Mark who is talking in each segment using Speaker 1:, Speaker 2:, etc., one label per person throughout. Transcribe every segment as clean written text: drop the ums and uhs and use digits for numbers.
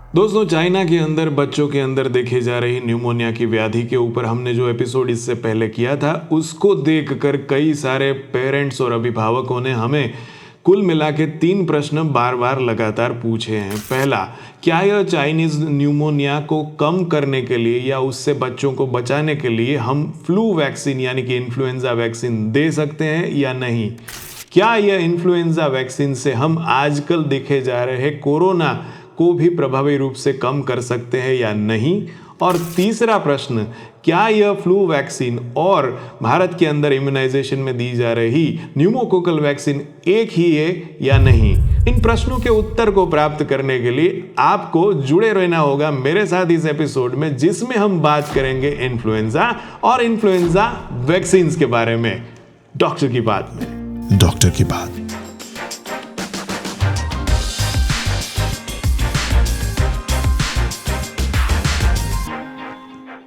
Speaker 1: दोस्तों, चाइना के अंदर बच्चों के अंदर देखी जा रही न्यूमोनिया की व्याधि के ऊपर हमने जो एपिसोड इससे पहले किया था, उसको देखकर कई सारे पेरेंट्स और अभिभावकों ने हमें कुल मिला के 3 प्रश्न बार बार लगातार पूछे हैं। पहला, क्या यह चाइनीज न्यूमोनिया को कम करने के लिए या उससे बच्चों को बचाने के लिए हम फ्लू वैक्सीन यानी कि इन्फ्लुएंजा वैक्सीन दे सकते हैं या नहीं? क्या यह इन्फ्लुएंजा वैक्सीन से हम आजकल देखे जा रहे कोरोना को भी प्रभावी रूप से कम कर सकते हैं या नहीं? और तीसरा प्रश्न, क्या यह फ्लू वैक्सीन और भारत के अंदर इम्यूनाइजेशन में दी जा रही न्यूमोकोकल वैक्सीन एक ही है या नहीं? इन प्रश्नों के उत्तर को प्राप्त करने के लिए आपको जुड़े रहना होगा मेरे साथ इस एपिसोड में, जिसमें हम बात करेंगे इन्फ्लुएंजा और इन्फ्लुएंजा वैक्सीन के बारे में। डॉक्टर की बात में,
Speaker 2: डॉक्टर की बात।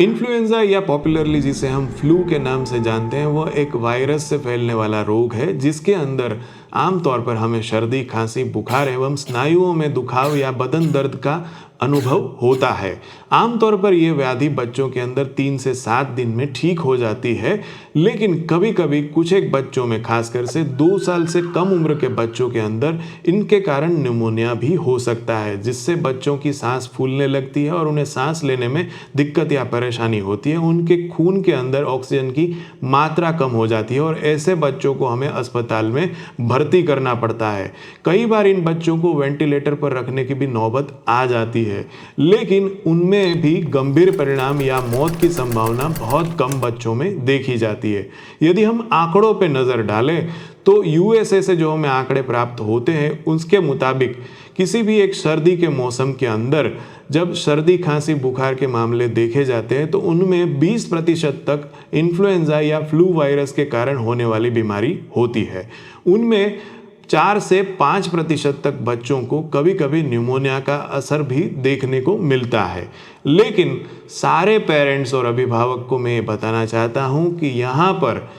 Speaker 1: इन्फ्लुएंजा या पॉपुलरली जिसे हम फ्लू के नाम से जानते हैं, वह एक वायरस से फैलने वाला रोग है जिसके अंदर आमतौर पर हमें सर्दी, खांसी, बुखार एवं स्नायुओं में दुखाव या बदन दर्द का अनुभव होता है। आमतौर पर यह व्याधि बच्चों के अंदर 3 से 7 दिन में ठीक हो जाती है, लेकिन कभी कभी कुछ एक बच्चों में, खासकर से 2 साल से कम उम्र के बच्चों के अंदर इनके कारण निमोनिया भी हो सकता है, जिससे बच्चों की सांस फूलने लगती है और उन्हें सांस लेने में दिक्कत या परेशानी होती है। उनके खून के अंदर ऑक्सीजन की मात्रा कम हो जाती है और ऐसे बच्चों को हमें अस्पताल में भर्ती करना पड़ता है। कई बार इन बच्चों को वेंटिलेटर पर रखने की भी नौबत आ जाती है, लेकिन उनमें भी गंभीर परिणाम या मौत की संभावना बहुत कम बच्चों में देखी जाती है। यदि हम आंकड़ों पर नजर डालें तो यूएसए से जो हमें आंकड़े प्राप्त होते हैं, उसके मुताबिक किसी भी एक सर्दी के मौसम के अंदर जब सर्दी, खांसी, बुखार के मामले देखे जाते हैं तो उनमें 20% तक इन्फ्लुएंजा या फ्लू वायरस के कारण होने वाली बीमारी होती है। उनमें 4 से 5% तक बच्चों को कभी कभी न्यूमोनिया का असर भी देखने को मिलता है। लेकिन सारे पेरेंट्स और अभिभावक को मैं ये बताना चाहता हूँ कि यहाँ पर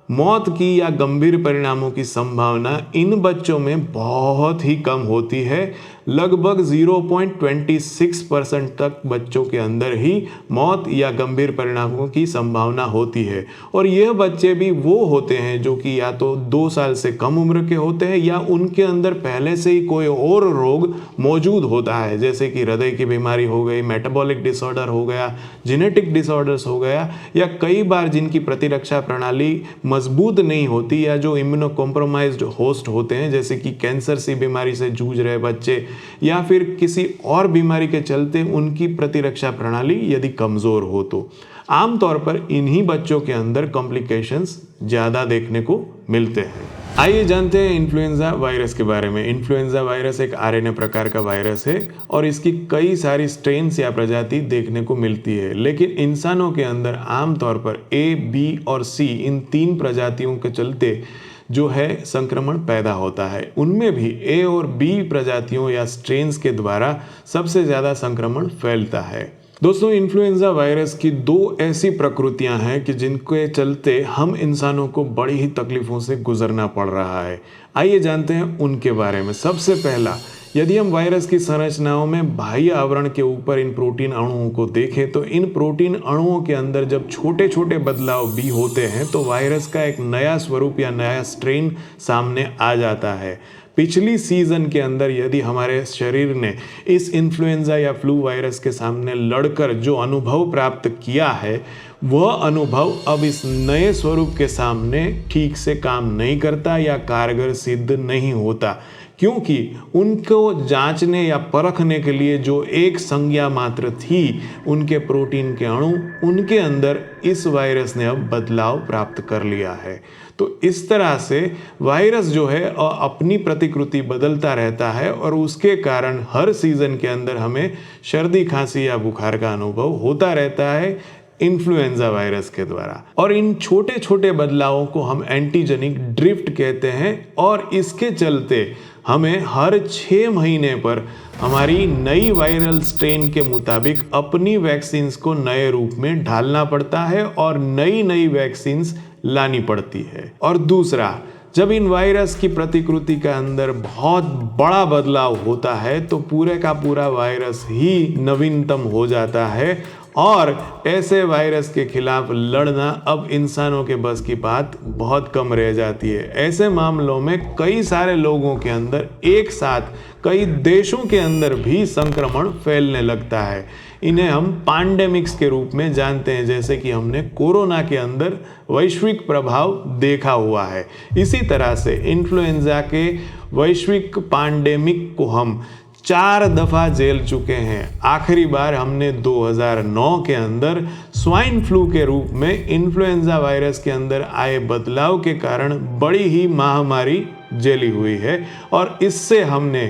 Speaker 1: मौत की या गंभीर परिणामों की संभावना इन बच्चों में बहुत ही कम होती है। लगभग 0.26% तक बच्चों के अंदर ही मौत या गंभीर परिणामों की संभावना होती है। और यह बच्चे भी वो होते हैं जो कि या तो 2 साल से कम उम्र के होते हैं या उनके अंदर पहले से ही कोई और रोग मौजूद होता है, जैसे कि हृदय की बीमारी हो गई, मेटाबॉलिक डिसऑर्डर हो गया, जेनेटिक डिसऑर्डर्स हो गया, या कई बार जिनकी प्रतिरक्षा प्रणाली मजबूत नहीं होती या जो इम्यूनो कॉम्प्रोमाइज्ड होस्ट होते हैं, जैसे कि कैंसर सी बीमारी से जूझ रहे बच्चे या फिर किसी और बीमारी के चलते उनकी प्रतिरक्षा प्रणाली यदि कमजोर हो, तो आमतौर पर इन्हीं बच्चों के अंदर कॉम्प्लिकेशंस ज़्यादा देखने को मिलते हैं। आइए जानते हैं इन्फ्लुएंजा वायरस के बारे में। इन्फ्लुएंजा वायरस एक आरएनए प्रकार का वायरस है और इसकी कई सारी स्ट्रेन्स या प्रजाति देखने को मिलती है, लेकिन इंसानों के अंदर आमतौर पर ए, बी और सी, इन 3 प्रजातियों के चलते जो है संक्रमण पैदा होता है। उनमें भी ए और बी प्रजातियों या स्ट्रेन्स के द्वारा सबसे ज़्यादा संक्रमण फैलता है। दोस्तों, इन्फ्लुएंजा वायरस की 2 ऐसी प्रकृतियां हैं कि जिनके चलते हम इंसानों को बड़ी ही तकलीफों से गुजरना पड़ रहा है। आइए जानते हैं उनके बारे में। सबसे पहला, यदि हम वायरस की संरचनाओं में बाह्य आवरण के ऊपर इन प्रोटीन अणुओं को देखें तो इन प्रोटीन अणुओं के अंदर जब छोटे छोटे बदलाव भी होते हैं तो वायरस का एक नया स्वरूप या नया स्ट्रेन सामने आ जाता है। पिछली सीजन के अंदर यदि हमारे शरीर ने इस इन्फ्लुएंजा या फ्लू वायरस के सामने लड़कर जो अनुभव प्राप्त किया है, वह अनुभव अब इस नए स्वरूप के सामने ठीक से काम नहीं करता या कारगर सिद्ध नहीं होता, क्योंकि उनको जांचने या परखने के लिए जो एक संज्ञा मात्र थी उनके प्रोटीन के अणु, उनके अंदर इस वायरस ने अब बदलाव प्राप्त कर लिया है। तो इस तरह से वायरस जो है अपनी प्रतिकृति बदलता रहता है और उसके कारण हर सीजन के अंदर हमें सर्दी, खांसी या बुखार का अनुभव होता रहता है इन्फ्लुएंजा वायरस के द्वारा। और इन छोटे छोटे बदलावों को हम एंटीजेनिक ड्रिफ्ट कहते हैं और इसके चलते हमें हर 6 महीने पर हमारी नई वायरल स्ट्रेन के मुताबिक अपनी वैक्सीन्स को नए रूप में ढालना पड़ता है और नई नई वैक्सीन्स लानी पड़ती है। और दूसरा, जब इन वायरस की प्रतिकृति के अंदर बहुत बड़ा बदलाव होता है तो पूरे का पूरा वायरस ही नवीनतम हो जाता है और ऐसे वायरस के खिलाफ लड़ना अब इंसानों के बस की बात बहुत कम रह जाती है। ऐसे मामलों में कई सारे लोगों के अंदर एक साथ कई देशों के अंदर भी संक्रमण फैलने लगता है। इन्हें हम पैंडेमिक्स के रूप में जानते हैं, जैसे कि हमने कोरोना के अंदर वैश्विक प्रभाव देखा हुआ है। इसी तरह से इन्फ्लुएंजा के वैश्विक पैंडेमिक को हम 4 दफा झेल चुके हैं। आखिरी बार हमने 2009 के अंदर स्वाइन फ्लू के रूप में इन्फ्लुएंजा वायरस के अंदर आए बदलाव के कारण बड़ी ही महामारी झेली हुई है और इससे हमने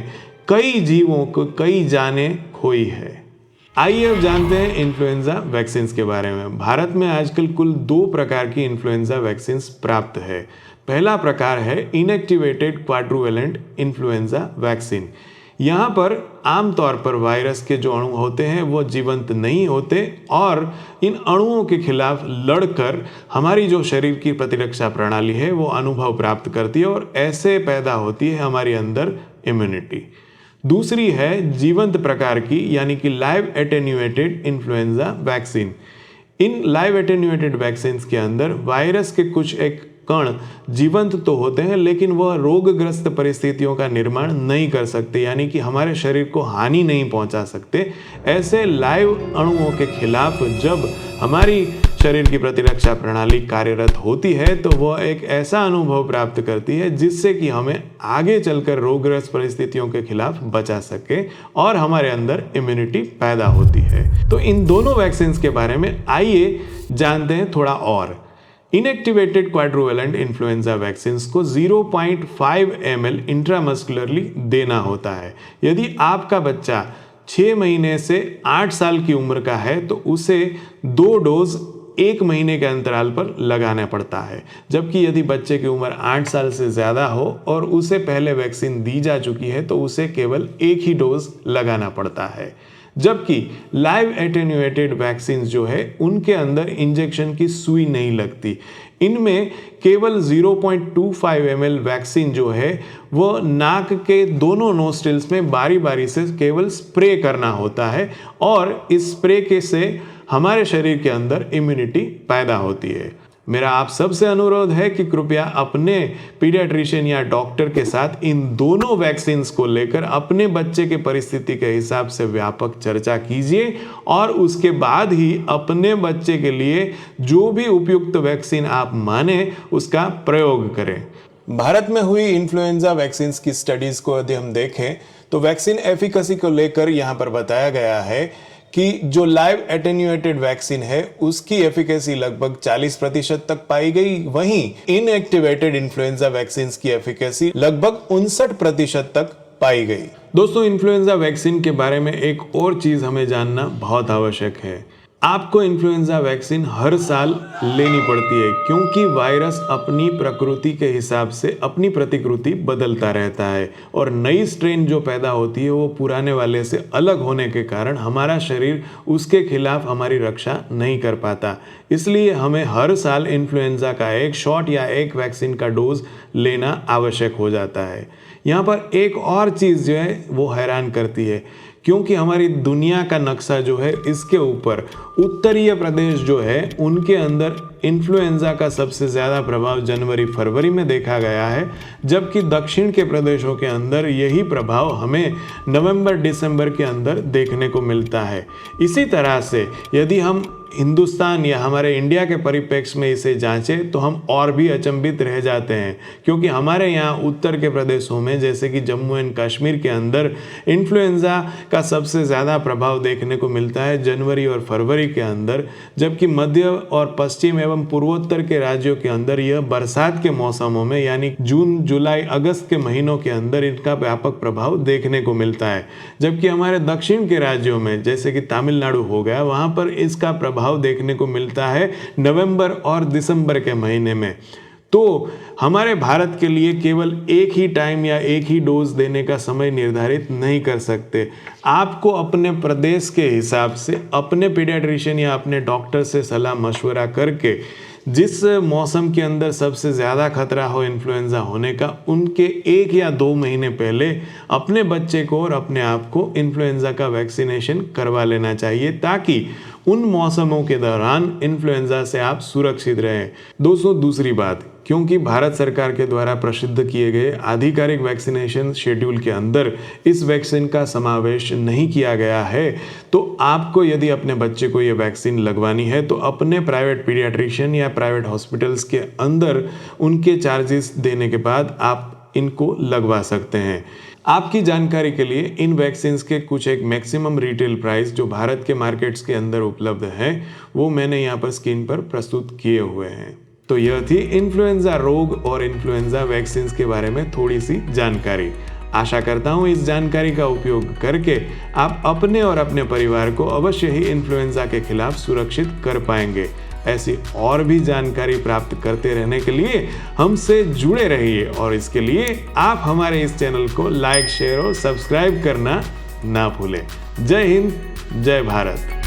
Speaker 1: कई जीवों को कई जानें खोई है। आइए अब जानते हैं इन्फ्लुएंजा वैक्सीन के बारे में। भारत में आजकल कुल 2 प्रकार की इन्फ्लुएंजा वैक्सीन प्राप्त है। पहला प्रकार है इनएक्टिवेटेड क्वाड्रुवेलेंट इन्फ्लुएंजा वैक्सीन। यहाँ पर आमतौर पर वायरस के जो अणु होते हैं वो जीवंत नहीं होते और इन अणुओं के खिलाफ लड़कर हमारी जो शरीर की प्रतिरक्षा प्रणाली है वो अनुभव प्राप्त करती है और ऐसे पैदा होती है हमारे अंदर इम्यूनिटी। दूसरी है जीवंत प्रकार की यानी कि लाइव एटेन्यूएटेड इन्फ्लुएंजा वैक्सीन। इन लाइव एटेन्यूएटेड वैक्सीन के अंदर वायरस के कुछ एक कण जीवंत तो होते हैं लेकिन वह रोगग्रस्त परिस्थितियों का निर्माण नहीं कर सकते, यानी कि हमारे शरीर को हानि नहीं पहुंचा सकते। ऐसे लाइव अणुओं के खिलाफ जब हमारी शरीर की प्रतिरक्षा प्रणाली कार्यरत होती है तो वह एक ऐसा अनुभव प्राप्त करती है जिससे कि हमें आगे चलकर रोगग्रस्त परिस्थितियों के खिलाफ बचा सके और हमारे अंदर इम्यूनिटी पैदा होती है। तो इन दोनों वैक्सीन के बारे में आइए जानते हैं थोड़ा और। इनएक्टिवेटेड क्वाड्रुवेलेंट इन्फ्लुएंजा वैक्सीन को 0.5 ml इंट्रामस्कुलरली देना होता है। यदि आपका बच्चा 6 महीने से 8 साल की उम्र का है तो उसे 2 डोज 1 महीने के अंतराल पर लगाना पड़ता है, जबकि यदि बच्चे की उम्र 8 साल से ज़्यादा हो और उसे पहले वैक्सीन दी जा चुकी है तो उसे केवल 1 ही डोज लगाना पड़ता है। जबकि लाइव एटेन्यूएटेड वैक्सीन जो है उनके अंदर इंजेक्शन की सुई नहीं लगती। इनमें केवल 0.25 ml वैक्सीन जो है वो नाक के दोनों नोस्ट्रिल्स में बारी बारी से केवल स्प्रे करना होता है और इस स्प्रे के से हमारे शरीर के अंदर इम्यूनिटी पैदा होती है। मेरा आप सबसे अनुरोध है कि कृपया अपने पीडियाट्रिशियन या डॉक्टर के साथ इन दोनों वैक्सीन को लेकर अपने बच्चे के परिस्थिति के हिसाब से व्यापक चर्चा कीजिए और उसके बाद ही अपने बच्चे के लिए जो भी उपयुक्त वैक्सीन आप माने उसका प्रयोग करें। भारत में हुई इन्फ्लुएंजा वैक्सीन की स्टडीज को यदि हम देखें तो वैक्सीन एफिकेसी को लेकर यहाँ पर बताया गया है कि जो लाइव एटेन्यूएटेड वैक्सीन है उसकी एफिकेसी लगभग 40% तक पाई गई, वहीं इनएक्टिवेटेड इन्फ्लुएंजा वैक्सीन की एफिकेसी लगभग 59% तक पाई गई। दोस्तों, इन्फ्लुएंजा वैक्सीन के बारे में एक और चीज हमें जानना बहुत आवश्यक है। आपको इन्फ्लुएंजा वैक्सीन हर साल लेनी पड़ती है क्योंकि वायरस अपनी प्रकृति के हिसाब से अपनी प्रतिकृति बदलता रहता है और नई स्ट्रेन जो पैदा होती है वो पुराने वाले से अलग होने के कारण हमारा शरीर उसके खिलाफ हमारी रक्षा नहीं कर पाता। इसलिए हमें हर साल इन्फ्लुएंजा का एक शॉट या एक वैक्सीन का डोज लेना आवश्यक हो जाता है। यहाँ पर एक और चीज़ जो है वो हैरान करती है क्योंकि हमारी दुनिया का नक्शा जो है इसके ऊपर उत्तरीय प्रदेश जो है उनके अंदर इन्फ्लुएंजा का सबसे ज़्यादा प्रभाव जनवरी फरवरी में देखा गया है, जबकि दक्षिण के प्रदेशों के अंदर यही प्रभाव हमें नवंबर दिसंबर के अंदर देखने को मिलता है। इसी तरह से यदि हम हिंदुस्तान या हमारे इंडिया के परिप्रेक्ष्य में इसे जांचें तो हम और भी अचंभित रह जाते हैं क्योंकि हमारे यहाँ उत्तर के प्रदेशों में जैसे कि जम्मू एंड कश्मीर के अंदर इन्फ्लुएंजा का सबसे ज़्यादा प्रभाव देखने को मिलता है जनवरी और फरवरी के अंदर, जबकि मध्य और पश्चिम एवं पूर्वोत्तर के राज्यों के अंदर यह बरसात के मौसमों में यानी जून जुलाई अगस्त के महीनों के अंदर इनका व्यापक प्रभाव देखने को मिलता है। जबकि हमारे दक्षिण के राज्यों में जैसे कि तमिलनाडु हो गया वहाँ पर इसका प्रभाव देखने को मिलता है नवंबर और दिसंबर के महीने में। तो हमारे भारत के लिए केवल एक ही टाइम या एक ही डोज देने का समय निर्धारित नहीं कर सकते। आपको अपने प्रदेश के हिसाब से अपने पीडियाट्रिशियन या अपने डॉक्टर से सलाह मशवरा करके जिस मौसम के अंदर सबसे ज़्यादा खतरा हो इन्फ्लुएंज़ा होने का, उनके 1 या 2 महीने पहले अपने बच्चे को और अपने आप को इन्फ्लुएंज़ा का वैक्सीनेशन करवा लेना चाहिए, ताकि उन मौसमों के दौरान इन्फ्लुएंज़ा से आप सुरक्षित रहें। दोस्तों, दूसरी बात, क्योंकि भारत सरकार के द्वारा प्रसिद्ध किए गए आधिकारिक वैक्सीनेशन शेड्यूल के अंदर इस वैक्सीन का समावेश नहीं किया गया है, तो आपको यदि अपने बच्चे को ये वैक्सीन लगवानी है तो अपने प्राइवेट पीडियाट्रिशियन या प्राइवेट हॉस्पिटल्स के अंदर उनके चार्जेस देने के बाद आप इनको लगवा सकते हैं। आपकी जानकारी के लिए इन वैक्सीन्स के कुछ एक मैक्सिमम रिटेल प्राइस जो भारत के मार्केट्स के अंदर उपलब्ध है, वो मैंने यहाँ पर स्क्रीन पर प्रस्तुत किए हुए हैं। तो यह थी इन्फ्लुएंजा रोग और इन्फ्लुएंजा वैक्सीन्स के बारे में थोड़ी सी जानकारी। आशा करता हूँ इस जानकारी का उपयोग करके आप अपने और अपने परिवार को अवश्य ही इन्फ्लुएंजा के खिलाफ सुरक्षित कर पाएंगे। ऐसी और भी जानकारी प्राप्त करते रहने के लिए हमसे जुड़े रहिए, और इसके लिए आप हमारे इस चैनल को लाइक, शेयर और सब्सक्राइब करना ना भूलें। जय हिंद, जय भारत।